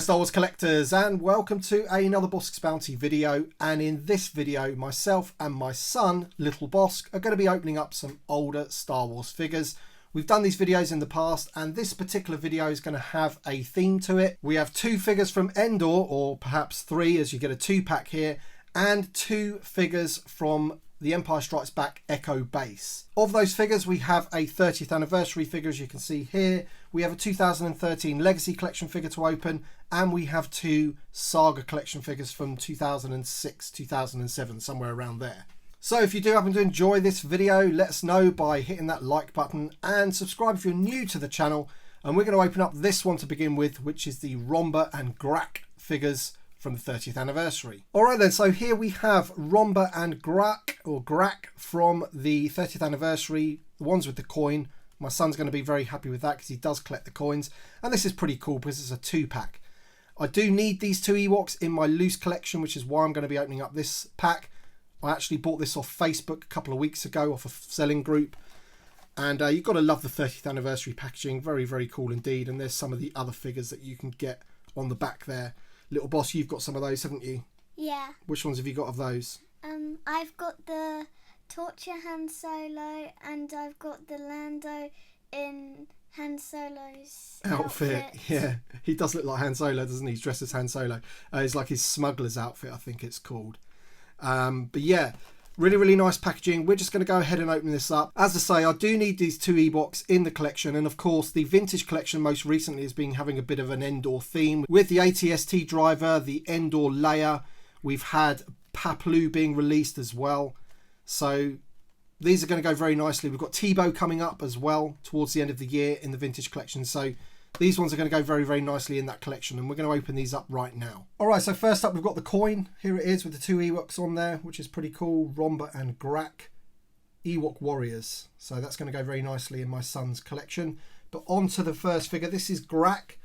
there, Star Wars collectors, and welcome to another Bossk's Bounty video. And in this video, myself and my son, little Bossk, are going to be opening up some older Star Wars figures. We've done these videos in the past, and this particular video is going to have a theme to it. We have 2 figures from Endor, or perhaps 3, as you get a 2-pack here, and 2 figures from the Empire Strikes Back Echo base. Of those figures, we have a 30th anniversary figure, as you can see here. We have a 2013 Legacy Collection figure to open, and we have 2 Saga Collection figures from 2006, 2007, somewhere around there. So if you do happen to enjoy this video, let us know by hitting that like button and subscribe if you're new to the channel. And we're going to open up this one to begin with, which is the Romba and Graak figures from the 30th anniversary. Alright then, so here we have Romba and Graak from the 30th anniversary, the ones with the coin. My son's going to be very happy with that because he does collect the coins, and this is pretty cool because it's a 2-pack. I do need these 2 Ewoks in my loose collection, which is why I'm going to be opening up this pack. I actually bought this off Facebook a couple of weeks ago off a selling group, and you've got to love the 30th anniversary packaging. Very, very cool indeed. And there's some of the other figures that you can get on the back there. Little Boss, you've got some of those, haven't you? Yeah. Which ones have you got of those? I've got the Torture Han Solo, and I've got the Lando in Han Solo's outfit. Yeah, he does look like Han Solo, doesn't he? He's dressed as Han Solo. It's like his smuggler's outfit, I think it's called. But yeah, really, really nice packaging. We're just going to go ahead and open this up. As I say, I do need these 2 Ewoks in the collection, and of course the vintage collection most recently has been having a bit of an Endor theme with the ATST driver, the Endor Leia. We've had Paploo being released as well, so these are going to go very nicely. We've got Teebo coming up as well towards the end of the year in the vintage collection, so these ones are going to go very, very nicely in that collection, and we're going to open these up right now. Alright, so first up we've got the coin. Here it is with the 2 Ewoks on there, which is pretty cool. Romba and Graak, Ewok Warriors. So that's going to go very nicely in my son's collection. But on to the first figure. This is Graak.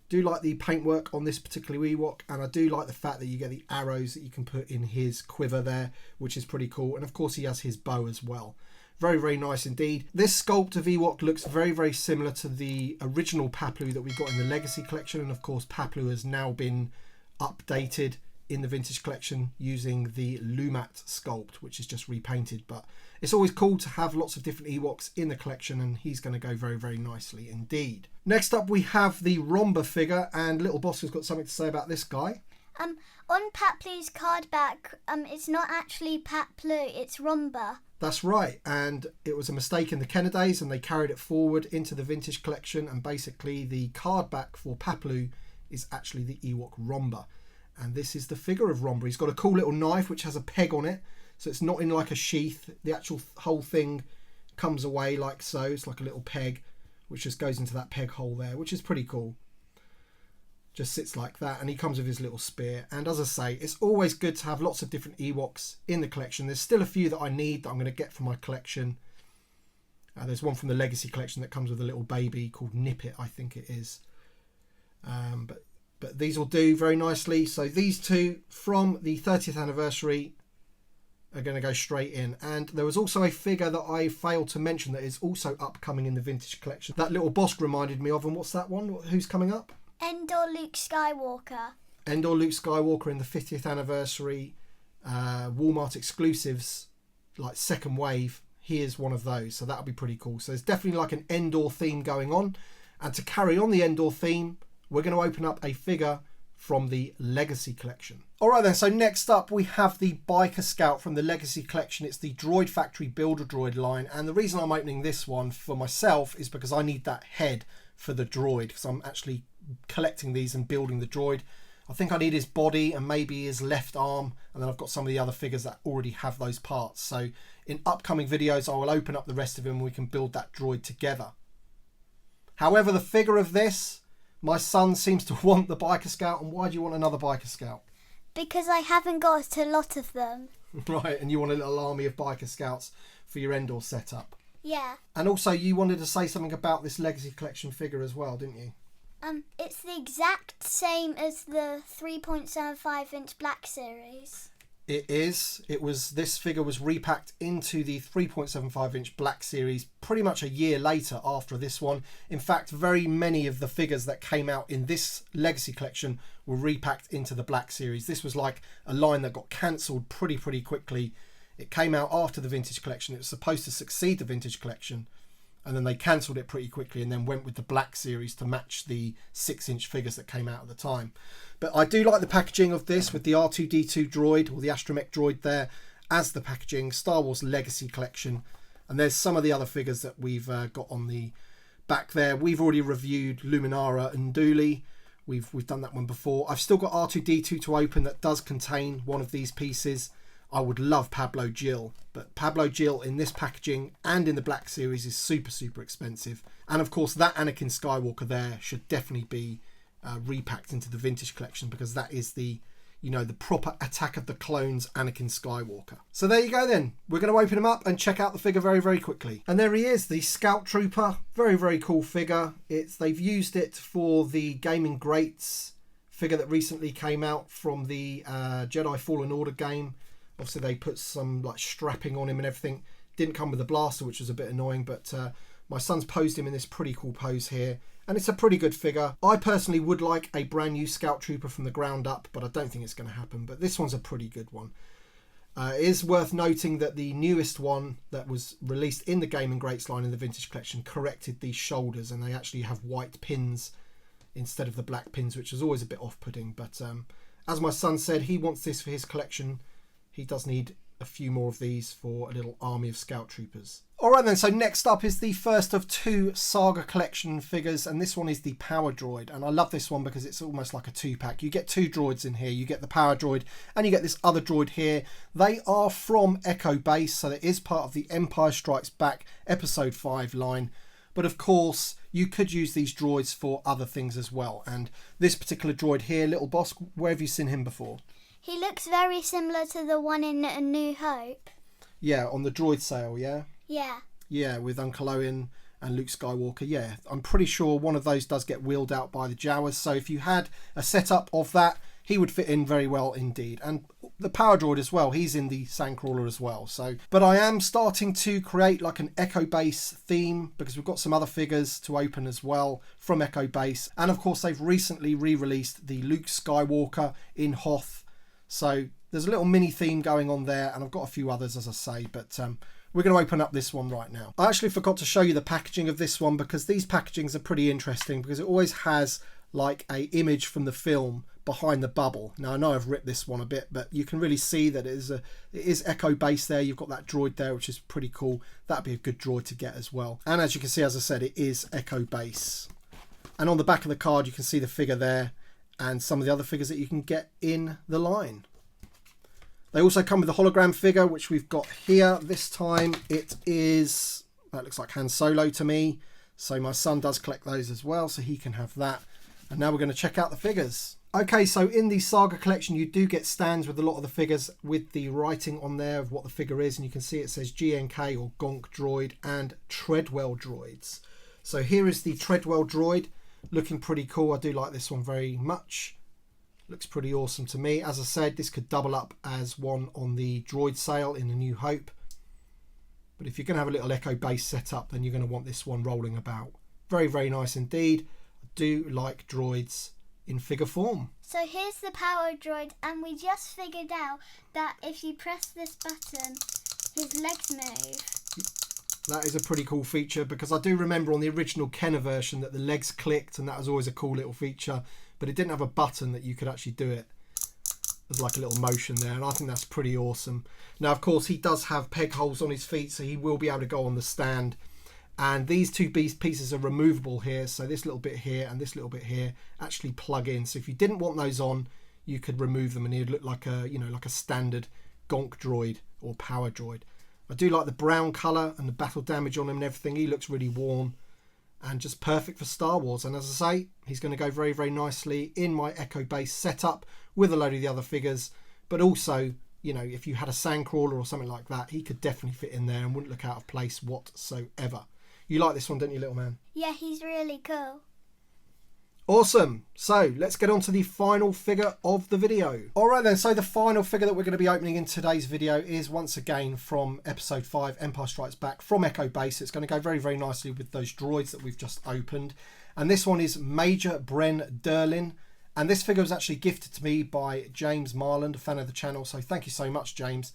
Do like the paintwork on this particular Ewok, and I do like the fact that you get the arrows that you can put in his quiver there, which is pretty cool. And of course he has his bow as well. Very, very nice indeed. This sculpt of Ewok looks very, very similar to the original Paploo that we got in the Legacy collection. And of course, Paploo has now been updated in the vintage collection using the Lumat sculpt, which is just repainted. But it's always cool to have lots of different Ewoks in the collection, and he's going to go very, very nicely indeed. Next up, we have the Romba figure, and Little Boss has got something to say about this guy. On Paploo's card back, it's not actually Paploo, it's Romba. That's right, and it was a mistake in the Kennedys, and they carried it forward into the vintage collection, and basically the card back for Paploo is actually the Ewok Romba. And this is the figure of Romba. He's got a cool little knife which has a peg on it, so it's not in like a sheath. The actual whole thing comes away like so. It's like a little peg which just goes into that peg hole there, which is pretty cool. Just sits like that, and he comes with his little spear. And as I say, it's always good to have lots of different Ewoks in the collection. There's still a few that I need that I'm going to get for my collection. There's one from the Legacy collection that comes with a little baby called Nippet, I think it is. But these will do very nicely. So these 2 from the 30th anniversary are going to go straight in. And there was also a figure that I failed to mention that is also upcoming in the vintage collection that Little Bossk reminded me of. And what's that one? Who's coming up? Endor Luke Skywalker. Endor Luke Skywalker in the 50th anniversary Walmart exclusives, like second wave. He is one of those, so that'll be pretty cool. So there's definitely like an Endor theme going on. And to carry on the Endor theme, we're going to open up a figure from the Legacy collection. Alright then, so next up we have the Biker Scout from the Legacy collection. It's the Droid Factory Builder Droid line, and the reason I'm opening this one for myself is because I need that head for the droid, because I'm actually collecting these and building the droid. I think I need his body and maybe his left arm, and then I've got some of the other figures that already have those parts. So in upcoming videos I will open up the rest of him and we can build that droid together. However, the figure of this, my son seems to want the Biker Scout. And why do you want another Biker Scout? Because I haven't got a lot of them. Right, and you want a little army of Biker Scouts for your Endor setup. Yeah. And also you wanted to say something about this Legacy collection figure as well, didn't you? It's the exact same as the 3.75-inch Black Series. It is. This figure was repacked into the 3.75 inch Black Series pretty much a year later after this one. In fact, very many of the figures that came out in this Legacy collection were repacked into the Black Series. This was like a line that got cancelled pretty quickly. It came out after the Vintage collection. It was supposed to succeed the Vintage collection, and then they cancelled it pretty quickly and then went with the Black Series to match the 6-inch figures that came out at the time. But I do like the packaging of this with the R2-D2 droid, or the astromech droid there as the packaging. Star Wars Legacy collection. And there's some of the other figures that we've got on the back there. We've already reviewed Luminara and Dooley. We've done that one before. I've still got R2-D2 to open that does contain one of these pieces. I would love Pablo Jill, but Pablo Jill in this packaging and in the Black Series is super expensive. And of course that Anakin Skywalker there should definitely be repacked into the Vintage collection, because that is the proper Attack of the Clones Anakin Skywalker. So there you go then. We're going to open him up and check out the figure very quickly. And there he is, the Scout Trooper. Very cool figure. They've used it for the Gaming Greats figure that recently came out from the Jedi Fallen Order game. Obviously they put some like strapping on him and everything. Didn't come with a blaster, which was a bit annoying, but my son's posed him in this pretty cool pose here. And it's a pretty good figure. I personally would like a brand new Scout Trooper from the ground up, but I don't think it's going to happen. But this one's a pretty good one. It is worth noting that the newest one that was released in the Gaming Greats line in the Vintage collection corrected these shoulders, and they actually have white pins instead of the black pins, which is always a bit off-putting. But as my son said, he wants this for his collection. He does need a few more of these for a little army of Scout Troopers. Alright then, so next up is the first of 2 Saga collection figures, and this one is the Power Droid. And I love this one because it's almost like a 2-pack. You get 2 droids in here. You get the Power Droid and you get this other droid here. They are from Echo Base, so it is part of the Empire Strikes Back Episode 5 line. But of course, you could use these droids for other things as well. And this particular droid here, Little Bossk, where have you seen him before? He looks very similar to the one in A New Hope. Yeah, on the droid sale, yeah? Yeah. Yeah, with Uncle Owen and Luke Skywalker, yeah. I'm pretty sure one of those does get wheeled out by the Jawas, so if you had a setup of that, he would fit in very well indeed. And the Power Droid as well, he's in the Sandcrawler as well. So, but I am starting to create like an Echo Base theme, because we've got some other figures to open as well from Echo Base. And of course, they've recently re-released the Luke Skywalker in Hoth. So there's a little mini theme going on there, and I've got a few others, as I say, but we're going to open up this one right now. I actually forgot to show you the packaging of this one, because these packagings are pretty interesting, because it always has like a image from the film behind the bubble. Now I know I've ripped this one a bit, but you can really see that it is Echo Base there. You've got that droid there, which is pretty cool. That'd be a good droid to get as well. And as you can see, as I said, it is Echo Base. And on the back of the card, you can see the figure there, and some of the other figures that you can get in the line. They also come with the hologram figure, which we've got here. This time it is, that looks like Han Solo to me. So my son does collect those as well, so he can have that. And now we're going to check out the figures. Okay, so in the Saga collection, you do get stands with a lot of the figures with the writing on there of what the figure is. And you can see it says GNK or Gonk Droid and Treadwell Droids. So here is the Treadwell Droid. Looking pretty cool. I do like this one very much. Looks pretty awesome to me. As I said, this could double up as one on the droid sale in A New Hope. But if you're going to have a little Echo Base setup, then you're going to want this one rolling about. Very nice indeed. I do like droids in figure form. So here's the Power Droid, and we just figured out that if you press this button, his legs move. That is a pretty cool feature, because I do remember on the original Kenner version that the legs clicked, and that was always a cool little feature, but it didn't have a button that you could actually do it. There's like a little motion there, and I think that's pretty awesome. Now, of course, he does have peg holes on his feet, so he will be able to go on the stand. And these two pieces are removable here, so this little bit here and this little bit here actually plug in. So if you didn't want those on, you could remove them, and he'd look like a, like a standard Gonk Droid or Power Droid. I do like the brown colour and the battle damage on him and everything. He looks really worn and just perfect for Star Wars. And as I say, he's going to go very nicely in my Echo Base setup with a load of the other figures. But also, if you had a Sandcrawler or something like that, he could definitely fit in there and wouldn't look out of place whatsoever. You like this one, don't you, little man? Yeah, he's really cool. Awesome. So let's get on to the final figure of the video. Alright then, so the final figure that we're going to be opening in today's video is once again from episode 5, Empire Strikes Back, from Echo Base. It's going to go very, very nicely with those droids that we've just opened. And this one is Major Bren Derlin. And this figure was actually gifted to me by James Marland, a fan of the channel. So thank you so much, James.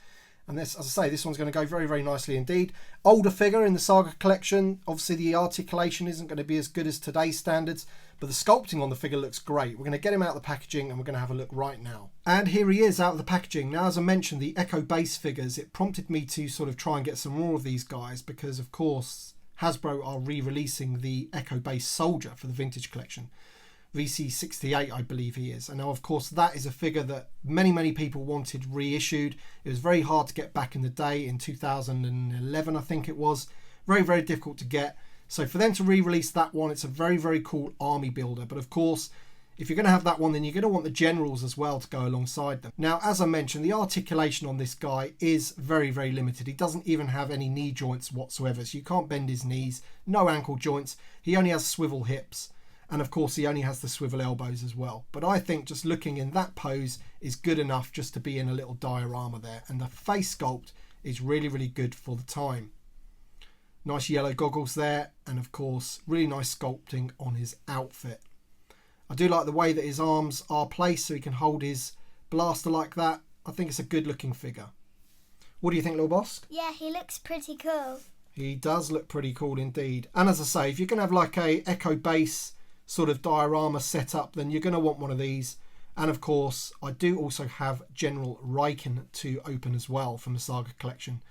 And this, as I say, this one's going to go very, very nicely indeed. Older figure in the Saga collection. Obviously, the articulation isn't going to be as good as today's standards, but the sculpting on the figure looks great. We're going to get him out of the packaging and we're going to have a look right now. And here he is out of the packaging. Now, as I mentioned, the Echo Base figures, it prompted me to sort of try and get some more of these guys because, of course, Hasbro are re-releasing the Echo Base Soldier for the Vintage Collection. VC68, I believe he is. And now, of course, that is a figure that many, many people wanted reissued. It was very hard to get back in the day in 2011, I think it was. Very, very difficult to get. So for them to re-release that one, it's a very, very cool army builder. But of course, if you're going to have that one, then you're going to want the generals as well to go alongside them. Now, as I mentioned, the articulation on this guy is very, very limited. He doesn't even have any knee joints whatsoever. So you can't bend his knees, no ankle joints. He only has swivel hips. And of course, he only has the swivel elbows as well. But I think just looking in that pose is good enough just to be in a little diorama there. And the face sculpt is really, really good for the time. Nice yellow goggles there. And of course, really nice sculpting on his outfit. I do like the way that his arms are placed so he can hold his blaster like that. I think it's a good looking figure. What do you think, little Bossk? Yeah, he looks pretty cool. He does look pretty cool indeed. And as I say, if you're going to have like a Echo Base sort of diorama set up, then you're going to want one of these. And of course, I do also have General Raiken to open as well from the Saga collection,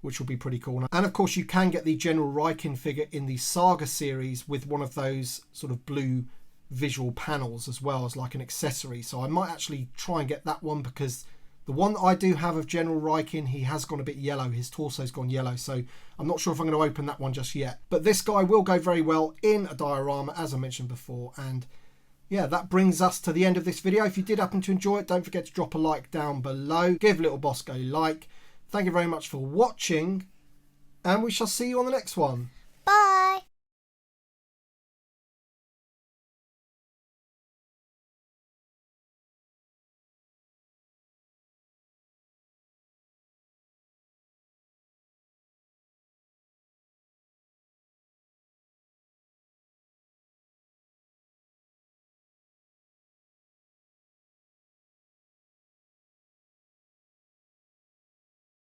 which will be pretty cool. And of course, you can get the General Raiken figure in the Saga series with one of those sort of blue visual panels as well as like an accessory. So I might actually try and get that one because the one that I do have of General Reichen, he has gone a bit yellow. His torso's gone yellow, so I'm not sure if I'm going to open that one just yet. But this guy will go very well in a diorama, as I mentioned before. And yeah, that brings us to the end of this video. If you did happen to enjoy it, don't forget to drop a like down below. Give Little Bossk a like. Thank you very much for watching, and we shall see you on the next one.